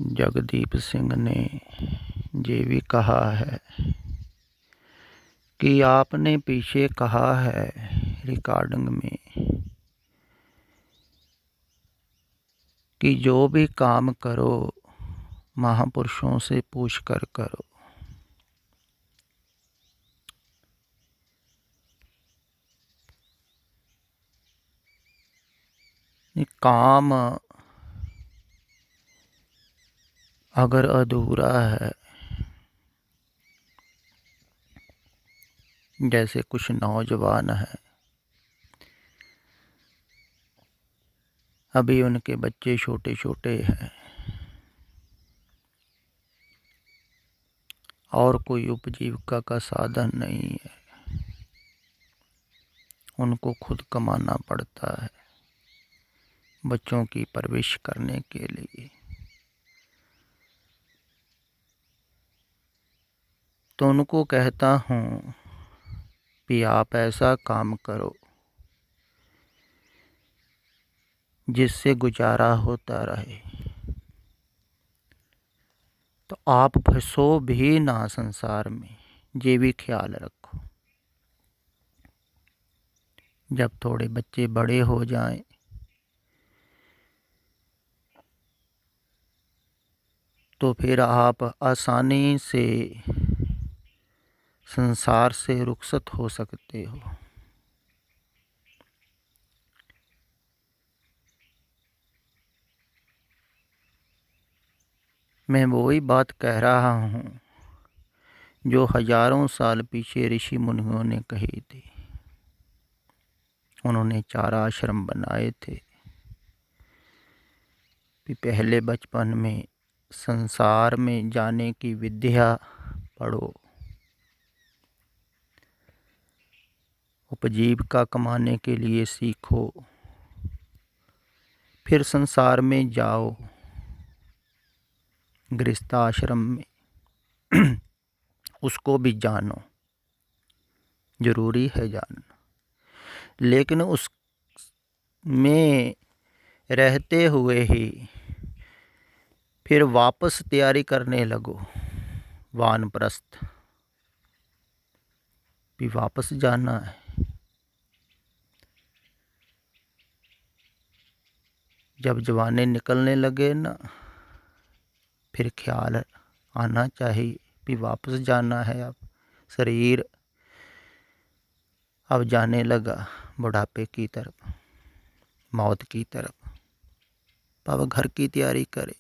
जगदीप सिंह ने ये भी कहा है कि आपने पीछे कहा है रिकॉर्डिंग में कि जो भी काम करो महापुरुषों से पूछ कर करो। काम अगर अधूरा है, जैसे कुछ नौजवान है, अभी उनके बच्चे छोटे छोटे हैं और कोई उपजीविका का साधन नहीं है, उनको खुद कमाना पड़ता है बच्चों की परवरिश करने के लिए। तो उनको कहता हूँ कि आप ऐसा काम करो जिससे गुजारा होता रहे। तो आप फंसो भी ना संसार में, ये भी ख्याल रखो। जब थोड़े बच्चे बड़े हो जाएं तो फिर आप आसानी से संसार से रुखसत हो सकते हो। मैं वही बात कह रहा हूँ जो हजारों साल पीछे ऋषि मुनियों ने कही थी। उन्होंने 4 आश्रम बनाए थे कि पहले बचपन में संसार में जाने की विद्या पढ़ो, उपजीविका कमाने के लिए सीखो, फिर संसार में जाओ गृहस्थ आश्रम में उसको भी जानो, जरूरी है जानना। लेकिन उस में रहते हुए ही फिर वापस तैयारी करने लगो वानप्रस्थ, भी वापस जाना है। जब जवानी निकलने लगे ना, फिर ख्याल आना चाहिए भी वापस जाना है। अब शरीर अब जाने लगा बुढ़ापे की तरफ, मौत की तरफ। अब घर की तैयारी करे,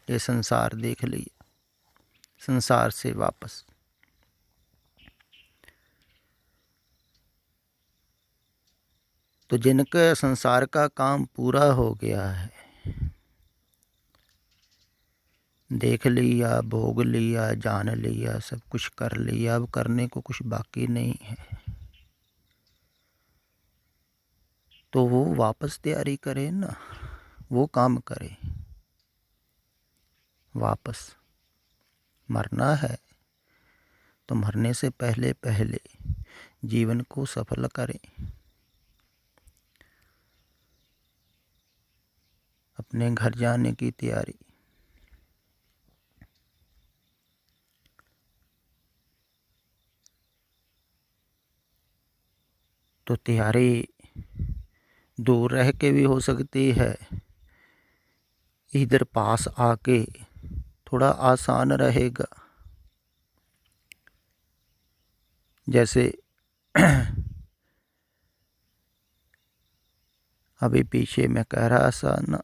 ये संसार देख लिया, संसार से वापस। तो जिनका संसार का काम पूरा हो गया है, देख लिया, भोग लिया, जान लिया, सब कुछ कर लिया, अब करने को कुछ बाकी नहीं है, तो वो वापस तैयारी करे ना, वो काम करे। वापस मरना है तो मरने से पहले पहले जीवन को सफल करें, अपने घर जाने की तैयारी। तो तैयारी दूर रह के भी हो सकती है, इधर पास आके थोड़ा आसान रहेगा। जैसे अभी पीछे मैं कह रहा था ना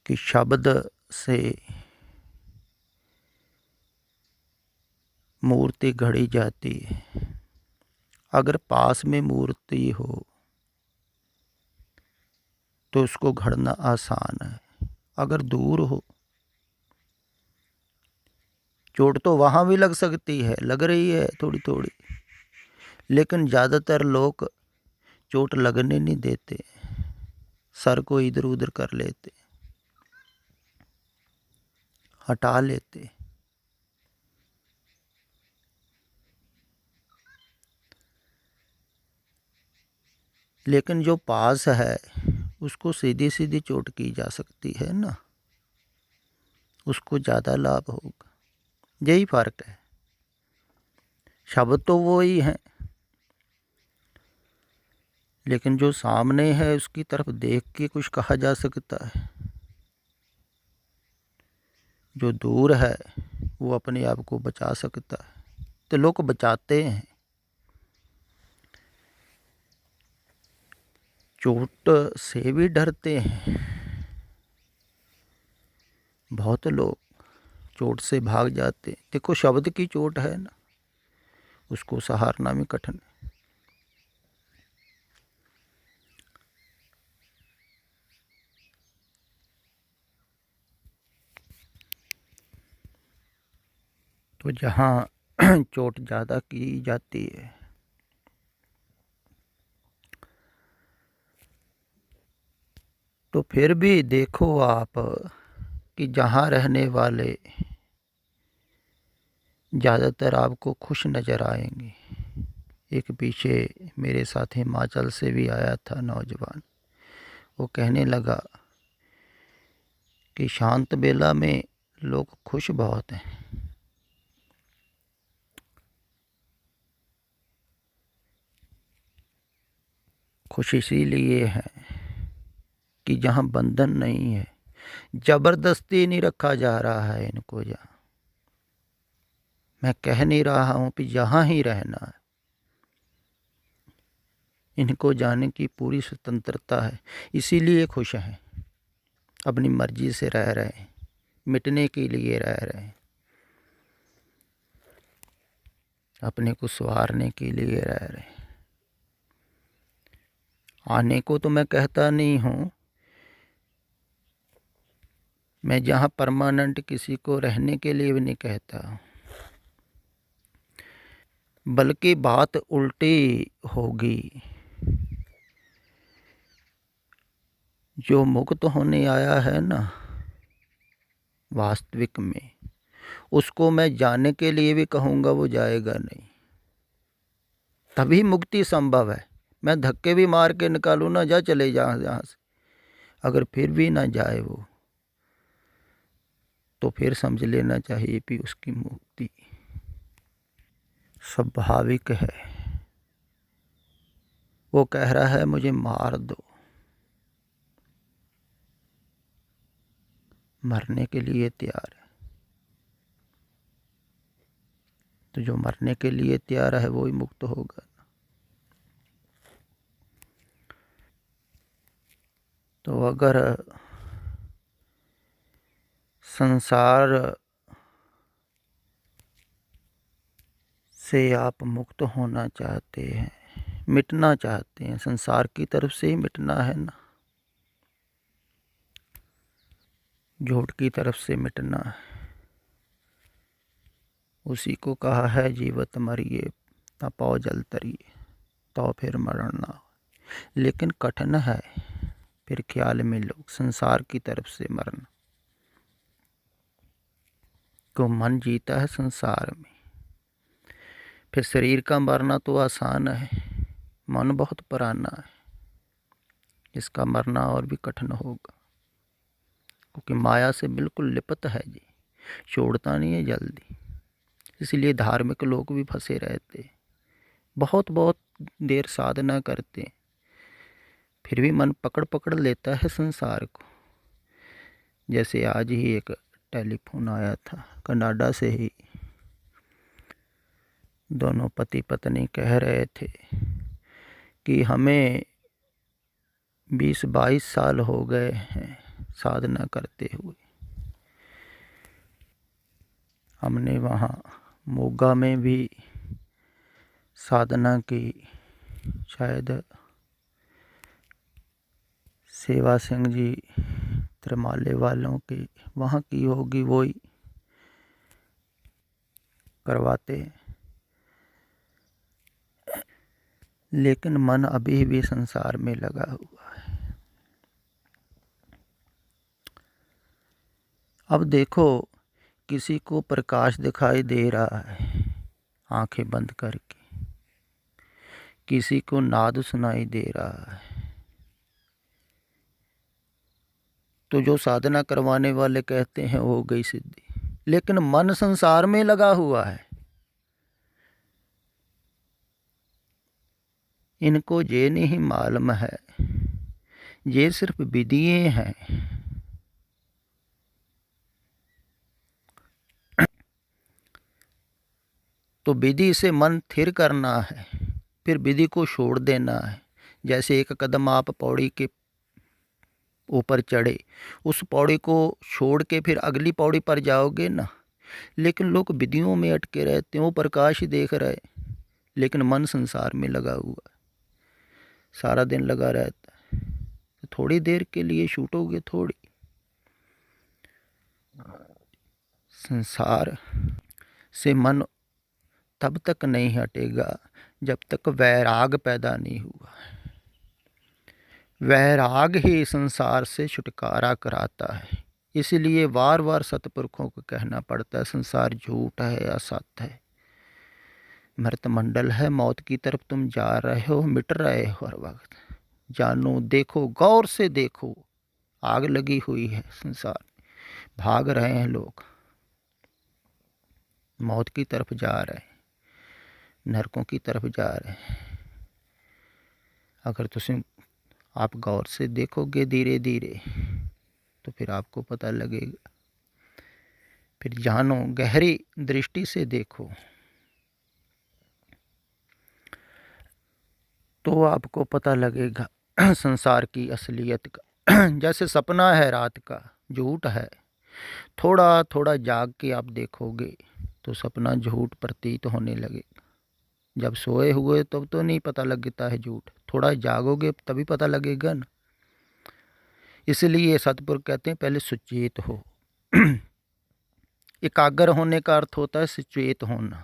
कि शब्द से मूर्ति घड़ी जाती है। अगर पास में मूर्ति हो तो उसको घड़ना आसान है, अगर दूर हो चोट तो वहाँ भी लग सकती है, लग रही है थोड़ी थोड़ी, लेकिन ज़्यादातर लोग चोट लगने नहीं देते, सर को इधर उधर कर लेते, हटा लेते। लेकिन जो पास है उसको सीधी सीधी चोट की जा सकती है ना, उसको ज़्यादा लाभ होगा। यही फर्क है। शब्द तो वो ही हैं, लेकिन जो सामने है उसकी तरफ देख के कुछ कहा जा सकता है। जो दूर है वो अपने आप को बचा सकता है, तो लोग बचाते हैं। चोट से भी डरते हैं बहुत लोग, चोट से भाग जाते हैं। देखो शब्द की चोट है ना, उसको सहारना भी कठिन है। तो जहाँ चोट ज़्यादा की जाती है, तो फिर भी देखो आप कि जहाँ रहने वाले ज़्यादातर आपको खुश नज़र आएंगे। एक पीछे मेरे साथ हिमाचल से भी आया था नौजवान, वो कहने लगा कि शांत बेला में लोग खुश बहुत हैं। खुश इसीलिए है कि जहाँ बंधन नहीं है, ज़बरदस्ती नहीं रखा जा रहा है इनको। यहाँ मैं कह नहीं रहा हूँ कि यहाँ ही रहना है, इनको जाने की पूरी स्वतंत्रता है, इसीलिए खुश हैं। अपनी मर्जी से रह रहे हैं, मिटने के लिए रह रहे हैं, अपने को संवारने के लिए रह रहे हैं। आने को तो मैं कहता नहीं हूँ, मैं जहाँ परमानेंट किसी को रहने के लिए भी नहीं कहता, बल्कि बात उल्टी होगी। जो मुक्त होने आया है ना वास्तविक में, उसको मैं जाने के लिए भी कहूँगा वो जाएगा नहीं। तभी मुक्ति संभव है। मैं धक्के भी मार के निकालूँ ना, जा चले जा यहाँ से, अगर फिर भी ना जाए वो, तो फिर समझ लेना चाहिए कि उसकी मुक्ति स्वाभाविक है। वो कह रहा है मुझे मार दो, मरने के लिए तैयार है। तो जो मरने के लिए तैयार है वो ही मुक्त होगा। तो अगर संसार से आप मुक्त होना चाहते हैं, मिटना चाहते हैं, संसार की तरफ से ही मिटना है ना, झूठ की तरफ से मिटना है। उसी को कहा है जीवत मरिए तपाओ जल तरिए, तो फिर मरण ना हो। लेकिन कठिन है फिर ख्याल में लोग संसार की तरफ से मरना, को मन जीता है संसार में। फिर शरीर का मरना तो आसान है, मन बहुत पुराना है, इसका मरना और भी कठिन होगा, क्योंकि माया से बिल्कुल लिपट है जी, छोड़ता नहीं है जल्दी। इसलिए धार्मिक लोग भी फंसे रहते, बहुत बहुत देर साधना करते, फिर भी मन पकड़ पकड़ लेता है संसार को। जैसे आज ही एक टेलीफोन आया था कनाडा से ही, दोनों पति पत्नी कह रहे थे कि हमें 20-22 साल हो गए हैं साधना करते हुए। हमने वहाँ मोगा में भी साधना की, शायद सेवा सिंह जी त्रिमाले वालों की वहाँ की होगी, वो ही करवाते हैं। लेकिन मन अभी भी संसार में लगा हुआ है। अब देखो किसी को प्रकाश दिखाई दे रहा है आंखें बंद करके, किसी को नाद सुनाई दे रहा है, तो जो साधना करवाने वाले कहते हैं हो गई सिद्धि, लेकिन मन संसार में लगा हुआ है। इनको ये नहीं मालूम है, ये सिर्फ विधियां हैं। तो विधि से मन स्थिर करना है, फिर विधि को छोड़ देना है। जैसे एक कदम आप पौड़ी के ऊपर चढ़े, उस पौड़ी को छोड़ के फिर अगली पौड़ी पर जाओगे ना। लेकिन लोग विधियों में अटके रहते हैं, वो प्रकाश देख रहे, लेकिन मन संसार में लगा हुआ, सारा दिन लगा रहता है। तो थोड़ी देर के लिए छूटोगे, थोड़ी संसार से मन तब तक नहीं हटेगा जब तक वैराग पैदा नहीं हुआ। वैराग ही संसार से छुटकारा कराता है। इसलिए बार बार सतपुरखों को कहना पड़ता है, संसार झूठ है, असत्य है, मृतमंडल है, मौत की तरफ तुम जा रहे हो, मिट रहे हो हर वक्त। जानो, देखो, गौर से देखो, आग लगी हुई है संसार, भाग रहे हैं लोग, मौत की तरफ जा रहे हैं, नरकों की तरफ जा रहे हैं। अगर आप गौर से देखोगे धीरे धीरे तो फिर आपको पता लगेगा। फिर जानो, गहरी दृष्टि से देखो तो आपको पता लगेगा संसार की असलियत का। जैसे सपना है रात का, झूठ है, थोड़ा थोड़ा जाग के आप देखोगे तो सपना झूठ प्रतीत होने लगेगा। जब सोए हुए तब तो नहीं पता लगता है झूठ, थोड़ा जागोगे तभी पता लगेगा ना। इसलिए सतपुरुष कहते हैं पहले सुचेत हो। एकाग्र होने का अर्थ होता है सुचेत होना।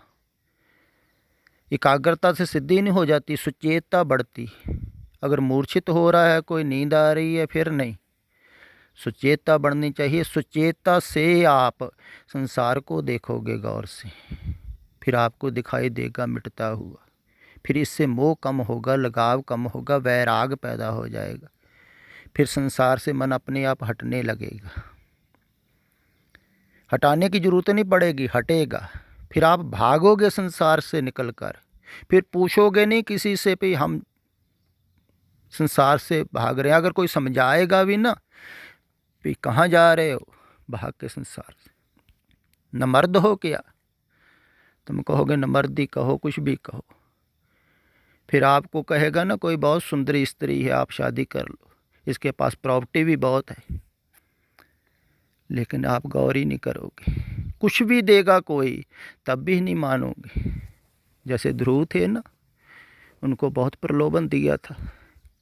एकाग्रता से सिद्धि नहीं हो जाती, सुचेतता बढ़ती। अगर मूर्छित हो रहा है, कोई नींद आ रही है, फिर नहीं, सुचेतता बढ़नी चाहिए। सुचेतता से आप संसार को देखोगे गौर से, फिर आपको दिखाई देगा मिटता हुआ। फिर इससे मोह कम होगा, लगाव कम होगा, वैराग पैदा हो जाएगा। फिर संसार से मन अपने आप हटने लगेगा, हटाने की जरूरत नहीं पड़ेगी, हटेगा। फिर आप भागोगे संसार से निकलकर, फिर पूछोगे नहीं किसी से भी हम संसार से भाग रहे हैं। अगर कोई समझाएगा भी ना भी कहाँ जा रहे हो, भाग के संसार से। न मर्द हो क्या, तुम कहोगे न मर्दी, कहो कुछ भी कहो। फिर आपको कहेगा ना कोई बहुत सुंदर स्त्री है, आप शादी कर लो, इसके पास प्रॉपर्टी भी बहुत है, लेकिन आप गौर ही नहीं करोगे। कुछ भी देगा कोई, तब भी नहीं मानोगे। जैसे ध्रुव थे ना, उनको बहुत प्रलोभन दिया था,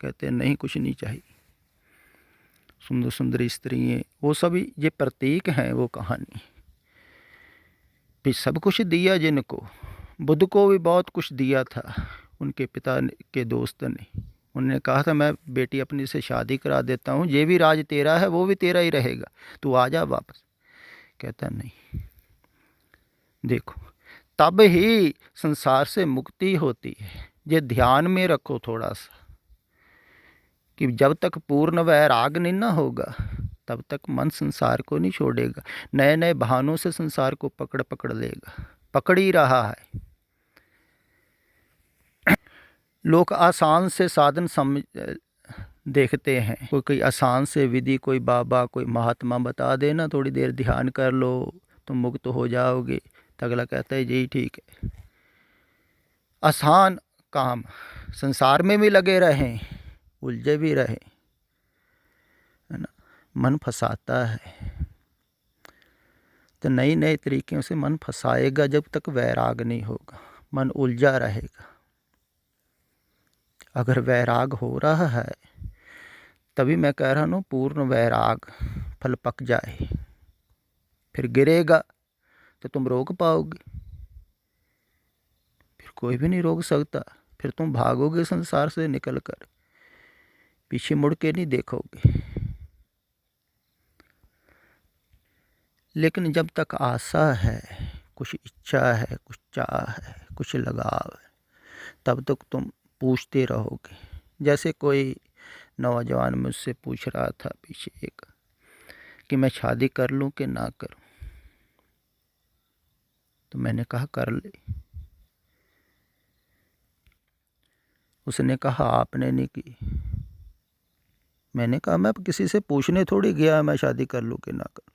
कहते नहीं कुछ नहीं चाहिए, सुंदर सुंदर स्त्रियाँ, वो सभी ये प्रतीक हैं, वो कहानी। फिर सब कुछ दिया जिनको, बुद्ध को भी बहुत कुछ दिया था उनके पिता के दोस्त ने। उन्होंने कहा था मैं बेटी अपनी से शादी करा देता हूँ, ये भी राज तेरा है, वो भी तेरा ही रहेगा, तू आ जा वापस। कहता नहीं। देखो, तब ही संसार से मुक्ति होती है। ये ध्यान में रखो थोड़ा सा कि जब तक पूर्ण वैराग नहीं ना होगा तब तक मन संसार को नहीं छोड़ेगा, नए नए बहानों से संसार को पकड़ लेगा, पकड़ ही रहा है। लोग आसान से साधन समझ देखते हैं, कोई आसान से विधि, कोई बाबा, कोई महात्मा बता देना थोड़ी देर ध्यान कर लो तुम मुक्त हो जाओगे, तो अगला कहता है यही ठीक है। आसान काम, संसार में भी लगे रहें, उलझे भी रहें, है ना, मन फंसाता है। तो नई नए तरीक़ों से मन फंसाएगा, जब तक वैराग नहीं होगा मन उलझा रहेगा। अगर वैराग हो रहा है तभी मैं कह रहा हूँ पूर्ण वैराग फल पक जाए, फिर गिरेगा तो तुम रोक पाओगे, फिर कोई भी नहीं रोक सकता। फिर तुम भागोगे संसार से निकलकर, पीछे मुड़ के नहीं देखोगे। लेकिन जब तक आशा है, कुछ इच्छा है, कुछ चाह है, कुछ लगाव है, तब तक तुम पूछते रहोगे। जैसे कोई नौजवान मुझसे पूछ रहा था पीछे एक, कि मैं शादी कर लूं कि ना करूं। तो मैंने कहा कर ले। उसने कहा आपने नहीं की। मैंने कहा मैं किसी से पूछने थोड़ी गया मैं शादी कर लूं कि ना कर।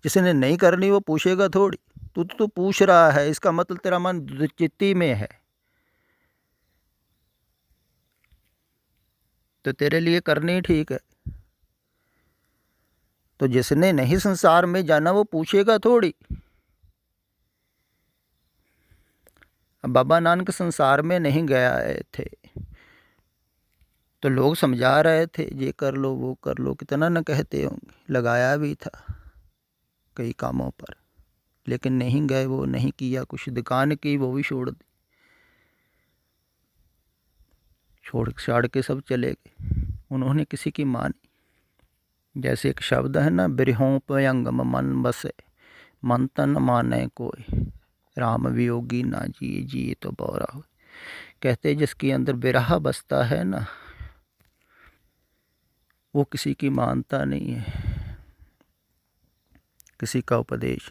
जिसने नहीं करनी वो पूछेगा थोड़ी। तू पूछ रहा है, इसका मतलब तेरा मन चित्ती में है, तो तेरे लिए करनी ही ठीक है। तो जिसने नहीं संसार में जाना वो पूछेगा थोड़ी। अब बाबा नानक संसार में नहीं गया थे तो लोग समझा रहे थे ये कर लो वो कर लो, कितना न कहते होंगे। लगाया भी था कई कामों पर, लेकिन नहीं गए, वो नहीं किया। कुछ दुकान की वो भी छोड़ दी, छोड़ छाड़ के सब चले गए। उन्होंने किसी की मानी। जैसे एक शब्द है ना, बिरहों पयंगम मन बसे, मन तन माने कोई, राम वियोगी ना जिए जिए तो बौरा हो। कहते जिसके अंदर बिरहा बसता है ना, वो किसी की मानता नहीं है, किसी का उपदेश।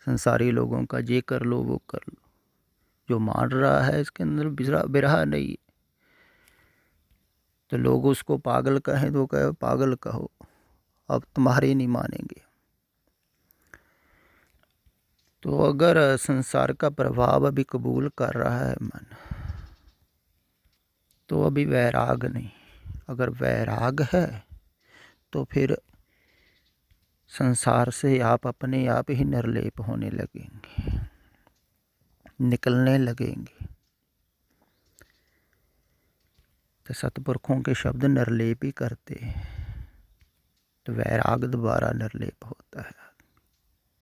संसारी लोगों का ये कर लो वो कर लो, जो मान रहा है इसके अंदर बिरहा नहीं है। तो लोग उसको पागल कहें तो कहे पागल कहो, अब तुम्हारे नहीं मानेंगे। तो अगर संसार का प्रभाव अभी कबूल कर रहा है मन, तो अभी वैराग नहीं। अगर वैराग है तो फिर संसार से आप अपने आप ही निर्लेप होने लगेंगे, निकलने लगेंगे। तो सतपुरखों के शब्द निर्लेप ही करते हैं, तो वैराग दोबारा निर्लेप होता है।